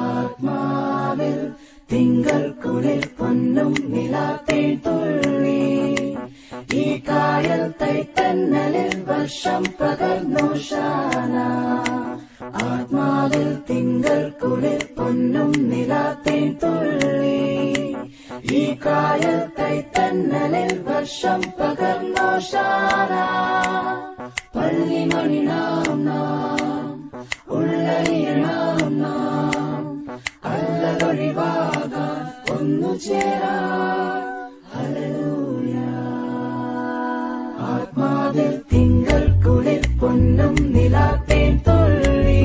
ആത്മാവിൽ തിങ്കൾ കുളിർ പൊന്നും നിലാത്തേൻ തുള്ളി ഈ കായൽ തൈത്തന്നലിൽ വർഷം പകർന്നു ശാന ആത്മാവിൽ തിങ്കൾ കുളിർ പൊന്നും നിലാത്തേൻ തുള്ളി ഈ കായൽ തൈത്തന്നലിൽ വർഷം പകർന്നു ശാന പള്ളിമണി നാം ഉള്ളറിയണം നാം അല്ലതൊഴിവാകാൻ ഒന്നു ചേരാം ഹല്ലേലൂയ ആത്മാവിൽ തിങ്കൾ കുളിർ പൊന്നും നിലാത്തേൻ തുള്ളി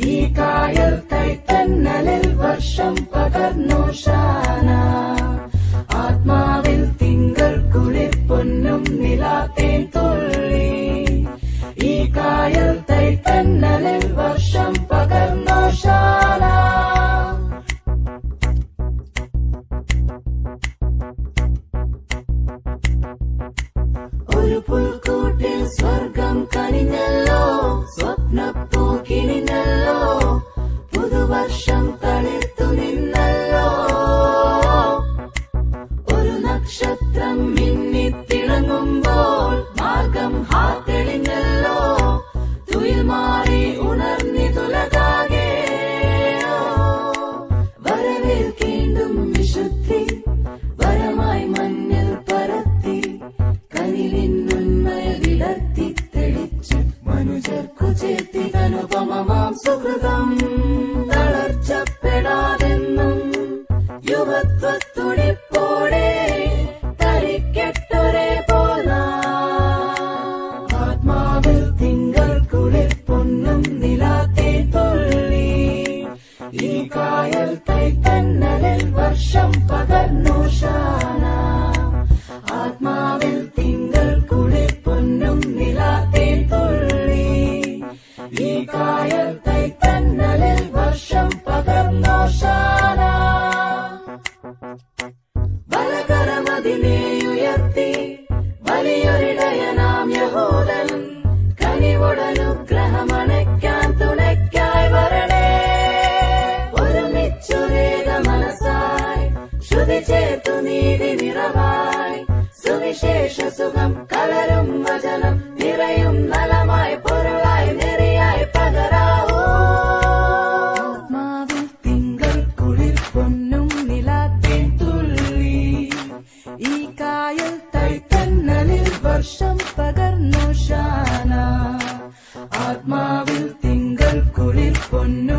ഈ കായൽ തൈത്തന്നലിൽ വർഷം പകർന്നു ശാന ആത്മാവിൽ തിങ്കൾ കുളിർ പൊന്നും നിലാത്തേൻ തുള്ളി ഈ കായൽ തൈത്തന്നലിൽ വർഷം പകർന്നു ശാന ഒരു പുൽക്കൂട്ടിൽ സ്വർഗം കനിഞ്ഞല്ലോ സ്വപ്നപ്പൂക്കിനിഞ്ഞല്ലോ പുതുവർഷം തളിർത്തു നിന്നല്ലോ ഒരു നക്ഷത്രം മിന്നിത്തിളങ്ങുമ്പോൾ മാർഗം തെളിഞ്ഞല്ലോ തുയിൽ മാറി ഉണർന്നിതുലകാകെ വരവേൽക്കേണ്ടും വിശുദ്ധി വരമായി മഞ്ഞൾ പരത്തി കനിലിന്നുന്മയ വിടർത്തി തെളിച്ച് മനുജർക്കു ചേർത്തിതനുപമമാം സുഹൃതം തളർച്ചപ്പെടാതെന്നും യുവത്വത്തുടിപ്പോടെ തരിക്കെട്ടൊരേ പോല ആത്മാവിൽ തിങ്കൾ കുളിർ പൊന്നും നിലാത്തേൻ തുള്ളി ഈ കായൽ തൈത്തന്നലിൽ വർഷം പകർന്നു ശാന ആത്മാവിൽ തിങ്കൾ കുളിർ പൊന്നും നിലാത്തേൻ തുള്ളി ഈ കായൽ തൈത്തന്നലിൽ വർഷം പകർന്നു ശാന ബലകരമതിനെ ഉയർത്തി വലിയൊരിടയനാം യഹൂദൻ കനിവുടനുഗ്രഹമണയ്ക്കാൻ തുണയ്ക്കായി വരണേ ഒരുമിച്ചുരേക മനസ്സായി ശ്രുതി ചേർത്തു നീതി നിറവായി സുവിശേഷ സുഖം കലരും വചനം നിറയും നലമായി പൊരുളായി നെറിയായി പകരാവൂ ആത്മാവിൽ തിങ്കൾ കുളിർ പൊന്നും നിലാത്തേൻ തുള്ളി ഈ കായൽ തൈത്തന്നലിൽ വർഷം പകർന്നു ശാന ആത്മാവിൽ തിങ്കൾ കുളിർ പൊന്നും